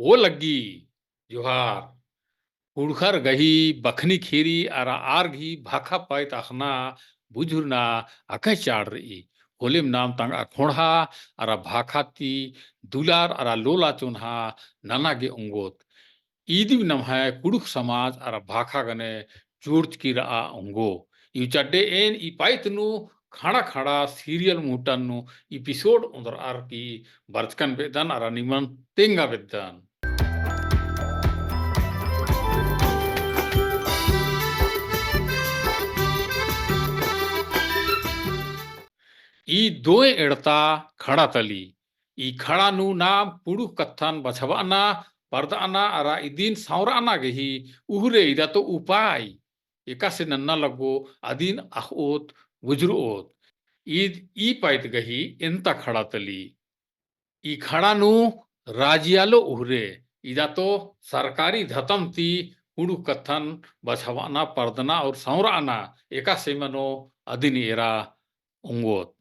वो लगी जोहार हुड़खर गही बखनी खीरी अरा आर घी भाखा पाई तखना बुझुरना अकह चाड़ रही होलिम नाम तंग अखोड़ा अरा भाखा ती दुलार अरा लोला चुनहा नाना गे उंगोत ईदिव नम है कुड़ुक समाज अरा भाखा गने चूर्च की रा उंगो यू चड्डे एन ई पाइतनु खड़ा खड़ा सीरियल मुटनु एपिसोड उंदर आर की बरचकन बेदन अरा निमन तेंगा बेदन ई दोए एड़ता खड़ा तली ई खड़ा नु नाम पुड़ु कत्थन बछवाना पर्दाना अरा इदिन सावराना गही उहरे इदा तो उपाय एका से नन्ना लगो अदिन अखोत वज्रुओत ईद ई पाइत गही इंता खड़ा तली ई खड़ा नु राजियालो उहरे इदा तो सरकारी धतम ती पुड़ु कत्थन बछवाना पर्दना और सावराना एका से मनो अदिन एरा उंगोत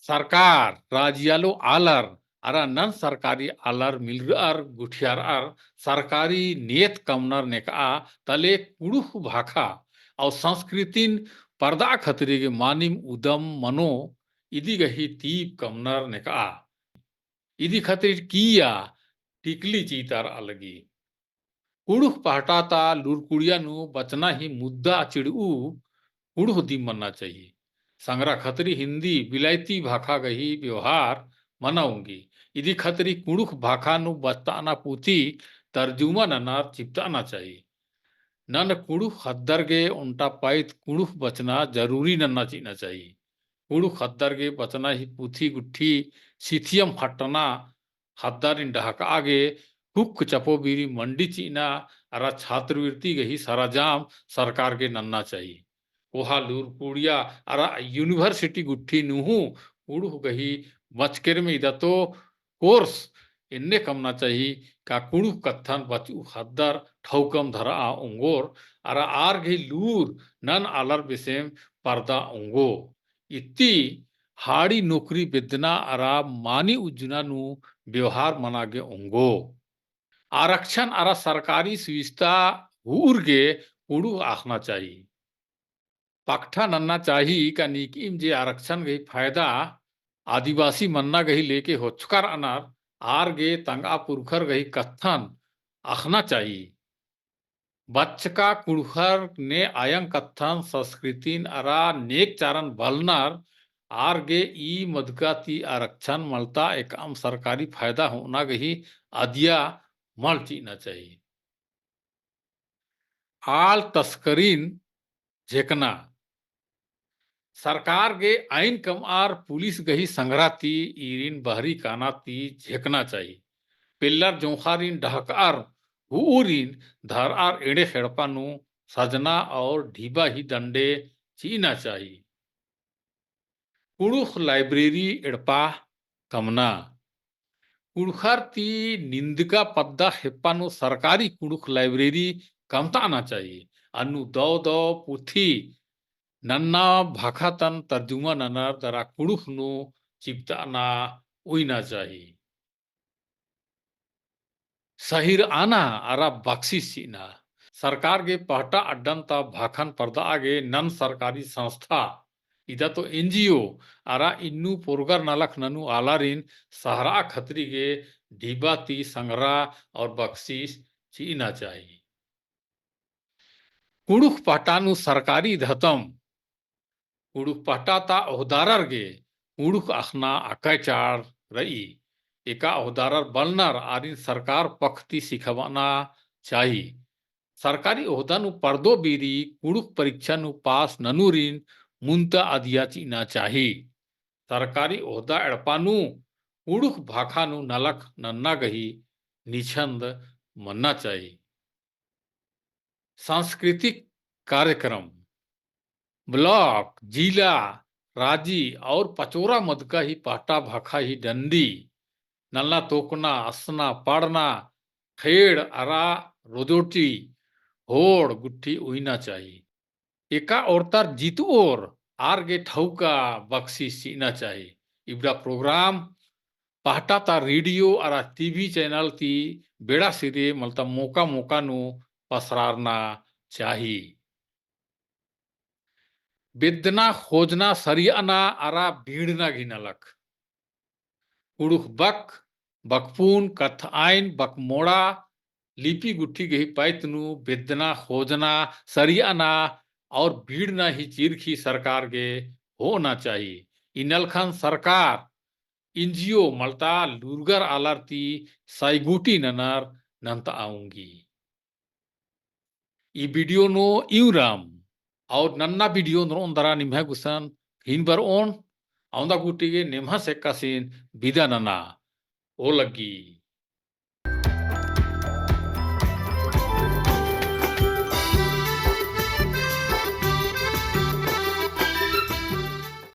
सरकार राज्यालो आलर अरा नन सरकारी आलर मिलर गुठियार सरकारी नियत कमनर नेका तले कुड़ुख भाखा और संस्कृतिन पर्दा खतरे के मानिम उदम मनो इदी गही तीप कमनर नेका इदी खतिर किया टिकली चीतार अलगी कुड़ुख पहटाता लुरकुड़िया नु बचना ही मुद्दा चिड़ू कुड़ुख दी मनना चाहिए संगरा खतरी हिंदी विलायती भाखा गही व्यवहार मनाऊंगी इदी खतरी कुड़ुख भाखा नु बचताना पूथी तर्जुमा ननार चिपताना चाहिए नन कुड़ुख हद्दर गे उल्टा पाइत कुड़ुख बचना जरूरी नन्ना चीना चाहिए कुड़ुख हद्दर गे बचना ही पूथी गुट्ठी सिथियम फटना हद्दर इन ढहका आगे हुक चपो बीरी मंडी चीना अरा छात्रवृत्ति गही सराजाम सरकार के नन्ना चाहिए कोहा लूर पुड़िया अरा यूनिवर्सिटी गुट्ठी नुहु उड़ु गही मचकेर में इदा तो कोर्स इन्ने कमना चाहिए का कुड़ु कत्थन बचु हद्दर ठौकम धरा आ उंगोर अरा आर गही लूर नन आलर बेसेम पर्दा उंगो इत्ती हाड़ी नौकरी बेदना अरा मानी उज्जुना नु व्यवहार मनागे उंगो आरक्षण अरा सरकारी सुविस्ता हुरगे उड़ु आखना चाहिए पकठा नन्ना चाहिए का निकीम जे आरक्षण गई फायदा आदिवासी मन्ना गही लेके होचकार अनार आर गे तंगा पुरखर गही कत्थन आखना चाहिए बच्चका कुड़खर ने आयंग कत्थन संस्कृतिन अरा नेक चारण बलनार आर गे ई मदका ती आरक्षण मलता एक आम सरकारी फायदा होना गही आदिया मल चीना चाहिए आल तस्करीन झेकना सरकार गे आइन कम आर पुलिस गही संग्राती इरिन बहरी कानाती झेकना चाहिए पिल्लर जोखारिन ढहकार हुरिन धर आर एड़े खेड़पानु सजना और ढीबा ही दंडे चीना चाहिए कुड़ुख लाइब्रेरी एड़पा कमना कुड़खर ती निंदका पद्दा हेप्पानु सरकारी कुड़ुख लाइब्रेरी कमता आना चाहिए अनु दो दो पुथी नन्ना भाखातन तर्जुमा ननर दरा कुड़ुख नु चिपताना उइना चाहिए सहिर आना अरा बख्शिश सीना सरकार गे पहटा अड्डन ता भाखन पर्दा आगे नन सरकारी संस्था इदा तो एनजीओ अरा इन्नु पोरगर नलख ननु आलारिन सहारा खतरी गे ढीबा ती संग्रा और बख्शिश चीना चाहिए कुड़ुख पहटानु सरकारी धतम कुड़ुख पहटाता ओहदारर गे कुड़ुख अखना अकैचार रई एका ओहदारर बलनर आरिन सरकार पखती सिखवाना चाहिए सरकारी ओहदानु पर्दो बीरी कुड़ुख परीक्षा नु पास ननुरिन मुंता अधिया चीना चाहिए सरकारी ओहदा एड़पानु कुड़ुख भाखानु नलख नन्ना गही निछंद मन्ना चाहिए सांस्कृतिक कार्यक्रम ब्लॉक जिला राजी और पचोरा मदका ही पाटा भाखा ही डंडी नल्ला तोकना असना पड़ना खेड़ अरा रोजोटी होड़ गुट्ठी उइना चाहिए एका औरतार जीतु और आर गे ठौका बख्शी सीना चाहिए इबड़ा प्रोग्राम पहटा ता रेडियो और टीवी चैनल ती बेड़ा सिरे मलता मौका मौका नु पसरारना चाहिए बेदना खोजना सरियाना आरा भीड़ना घिनलक उड़ुख बक बकपून कथ आइन बकमोड़ा लिपि गुट्ठी गही पैतनु बेदना खोजना सरियाना और भीड़ना ही चिरखी सरकार के होना चाहिए इनलखन सरकार इंजियो मल्ता लुरगर आलरती साइगुटी ननर नंत आऊंगी ई वीडियो नो इवराम और नन्ना वीडियो नो अंदरा निम्हा गुसन हिन बर ओन औंदा गुटी के निम्हा से कसिन विदा नना ओ लगी